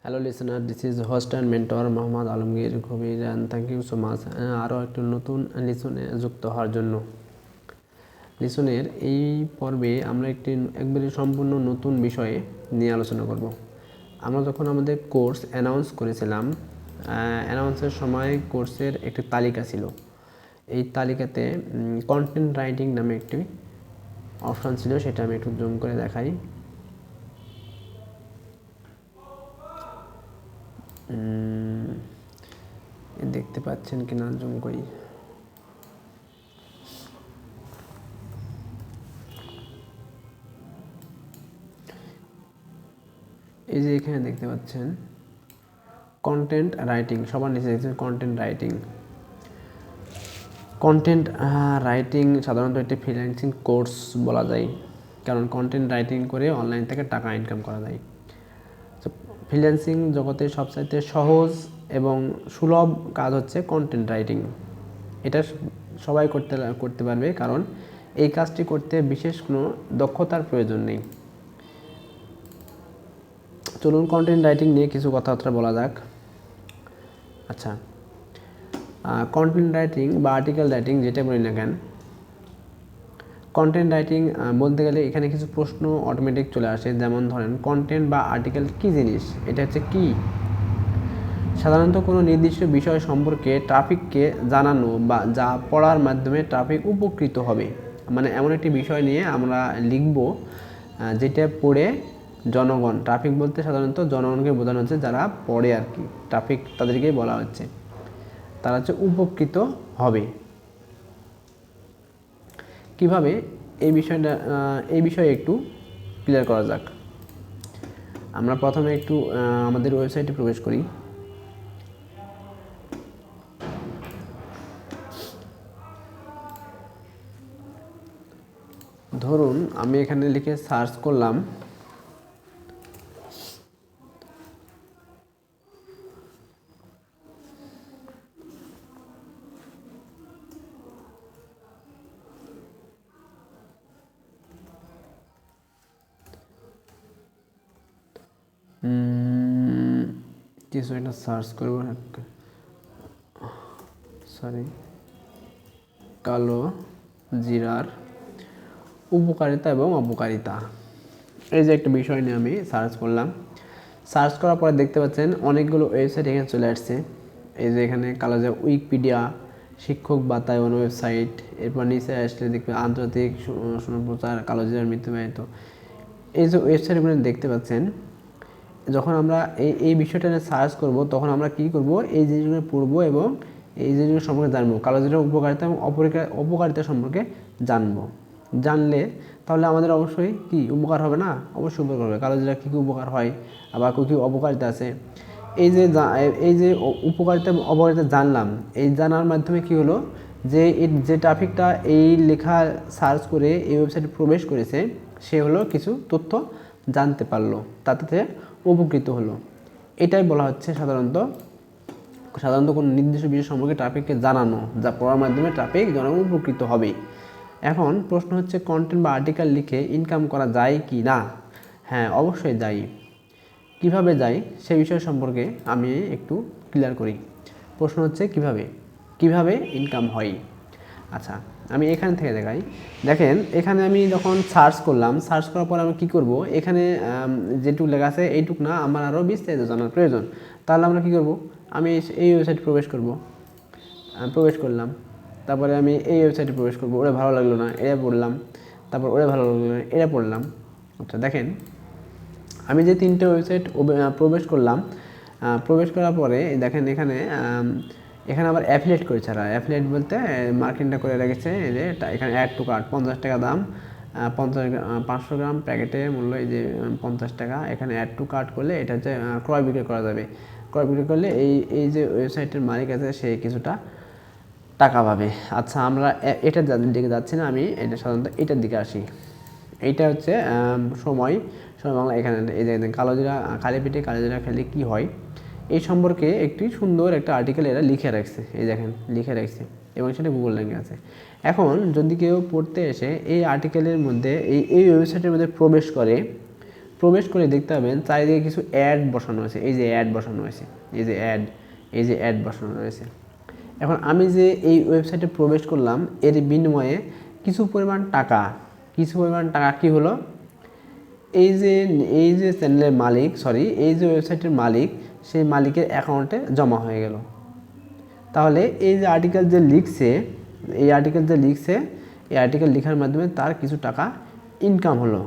Hello listener, this is host and mentor Mohammad Alamgir Kabir and thank you so much আরও একটি নতুন লিসনে যুক্ত হওয়ার জন্য। লিসনের এই পর্বে আমরা একবারে সম্পূর্ণ নতুন বিষয়ে নিয়ে আলোচনা করব। আমরা যখন আমাদের কোর্স অ্যানাউন্স করেছিলাম, অ্যানাউন্সের সময় কোর্সের একটি তালিকা ছিল। এই তালিকাতে কন্টেন্ট রাইটিং নামে একটি অপশান ছিল, সেটা আমি একটু জুম করে দেখাই। দেখতে পাচ্ছেন কিনা জুম করি। এই যে এখানে দেখতে পাচ্ছেন কন্টেন্ট রাইটিং, সবার নিচে দেখছেন কন্টেন্ট রাইটিং। কন্টেন্ট রাইটিং সাধারণত একটি ফ্রিল্যান্সিং কোর্স বলা যায়, কারণ কন্টেন্ট রাইটিং করে অনলাইন থেকে টাকা ইনকাম করা যায়। ফ্রিল্যান্সিং জগতে সবচাইতে সহজ এবং সুলভ কাজ হচ্ছে কন্টেন্ট রাইটিং। এটা সবাই করতে পারবে, কারণ এই কাজটি করতে বিশেষ কোনো দক্ষতার প্রয়োজন নেই। চলুন কন্টেন্ট রাইটিং নিয়ে কিছু কথাবার্তা বলা যাক। আচ্ছা, কন্টেন্ট রাইটিং বা আর্টিকেল রাইটিং যেটা বলি না কেন, কন্টেন্ট রাইটিং বলতে গেলে এখানে কিছু প্রশ্ন অটোমেটিক চলে আসে। যেমন ধরেন, কন্টেন্ট বা আর্টিকেল কী জিনিস, এটা হচ্ছে কি? সাধারণত কোনো নির্দিষ্ট বিষয় সম্পর্কে ট্রাফিককে জানানো বা যা পড়ার মাধ্যমে ট্রাফিক উপকৃত হবে। মানে এমন একটি বিষয় নিয়ে আমরা লিখব যেটা পড়ে জনগণ, ট্রাফিক বলতে সাধারণত জনগণকে বোঝানো হচ্ছে, যারা পড়ে আর কি, ট্রাফিক তাদেরকেই বলা হচ্ছে, তারা হচ্ছে উপকৃত হবে। কিভাবে এই বিষয়ে একটু ক্লিয়ার করা যাক। আমরা প্রথমে একটু আমাদের ওয়েবসাইটে প্রবেশ করি। ধরুন আমি এখানে লিখে সার্চ করলাম কিছু একটা সার্চ করব, কালো জিরার উপকারিতা এবং অপকারিতা, এই যে একটা বিষয় নিয়ে আমি সার্চ করলাম। সার্চ করার পরে দেখতে পাচ্ছেন অনেকগুলো ওয়েবসাইট এখানে চলে আসছে। এই যে এখানে কালোজিরা উইকিপিডিয়া, শিক্ষক বাতায়ন ওয়েবসাইট, এরপর নিচে আসলে দেখবে আন্তর্জাতিক সম্প্রচার, কালোজিরার মৃত্যুবাহিত। এই যে ওয়েবসাইটগুলো দেখতে পাচ্ছেন, যখন আমরা এই বিষয়টা নিয়ে সার্চ করব, তখন আমরা কি করব, এই জিনিসগুলো পড়বো এবং এই জিনিসগুলো সম্পর্কে জানবো। কালোজিরার উপকারিতা এবং অপকারিতা সম্পর্কে জানলে তাহলে আমাদের অবশ্যই কি উপকার হবে না? অবশ্যই উপকার হবে। কালোজিরা কী কী উপকার হয়, আবার কী কী অপকারিতা আছে, এই যে উপকারিতা এবং অপকারিতা জানলাম, এই জানার মাধ্যমে কি হলো, যে ট্রাফিকটা এই লেখা সার্চ করে এই ওয়েবসাইটে প্রবেশ করেছে, সে হলো কিছু তথ্য জানতে পারলো, তাতে উপকৃত হলো। এটাই বলা হচ্ছে সাধারণত কোনো নির্দিষ্ট বিষয় সম্পর্কে ট্রাফিককে জানানো, যা পড়ার মাধ্যমে ট্রাফিক জনগণ উপকৃত হবে। এখন প্রশ্ন হচ্ছে, কন্টেন্ট বা আর্টিকেল লিখে ইনকাম করা যায় কি না? হ্যাঁ, অবশ্যই যায়। কিভাবে যায় সে বিষয় সম্পর্কে আমি একটু ক্লিয়ার করি। প্রশ্ন হচ্ছে কিভাবে ইনকাম হয়। আচ্ছা, আমি এখান থেকে দেখাই। দেখেন, এখানে আমি যখন সার্চ করার পর আমি কী করব, এখানে যেটুকু লেখা আছে এইটুকু না, আমার আরও বিস্তারিত জানার প্রয়োজন। তাহলে আমরা কী করব, আমি এই ওয়েবসাইটে প্রবেশ করলাম, তারপরে আমি এই ওয়েবসাইটে প্রবেশ করব। ওরা ভালো লাগলো না, এটা পড়লাম, তারপর ওরা ভালো লাগলো না, এটা পড়লাম। আচ্ছা, দেখেন আমি যে 3টে ওয়েবসাইট প্রবেশ করার পরে দেখেন এখানে আবার অ্যাফিলিয়েট করেছে। আর অ্যাফিলিয়েট বলতে মার্কেটিংটা করে রেখেছে। এই যে এখানে অ্যাড টু কার্ট 50 টাকা দাম, 500 গ্রাম প্যাকেটে মূল্য এই যে 50 টাকা। এখানে অ্যাড টু কার্ট করলে এটা হচ্ছে ক্রয় বিক্রয় করা যাবে। ক্রয় বিক্রয় করলে এই যে ওয়েবসাইটের মালিক আছে, সে কিছুটা টাকা পাবে। আচ্ছা, আমরা এটার দিকে যাচ্ছি না, আমি এটা সাধারণত এটার দিকে আসি। এইটা হচ্ছে সময় বাংলা। এখানে এই যে কালোজিরা খালি পেটে কালোজিরা খেলে কি হয়, এই সম্পর্কে একটি সুন্দর একটা আর্টিকেল এরা লিখে রাখছে। এই দেখেন লিখে রাখছে এবং সেটা গুগল ল্যাঙ্গে আছে। এখন যদি কেউ পড়তে এসে এই আর্টিকেলের মধ্যে এই ওয়েবসাইটের মধ্যে প্রবেশ করে, প্রবেশ করে দেখতে পাবেন চারিদিকে কিছু অ্যাড বসানো আছে, এই যে অ্যাড বসানো আছে, এই যে অ্যাড বসানো রয়েছে। এখন আমি যে এই ওয়েবসাইটে প্রবেশ করলাম এর বিনিময়ে কিছু পরিমাণ টাকা কি হলো, এই যে চ্যানেলের মালিক এই যে ওয়েবসাইটের মালিক সেই মালিকের অ্যাকাউন্টে জমা হয়ে গেল। তাহলে এই যে আর্টিকেল লিখছে এই আর্টিকেল লেখার মাধ্যমে তার কিছু টাকা ইনকাম হলো।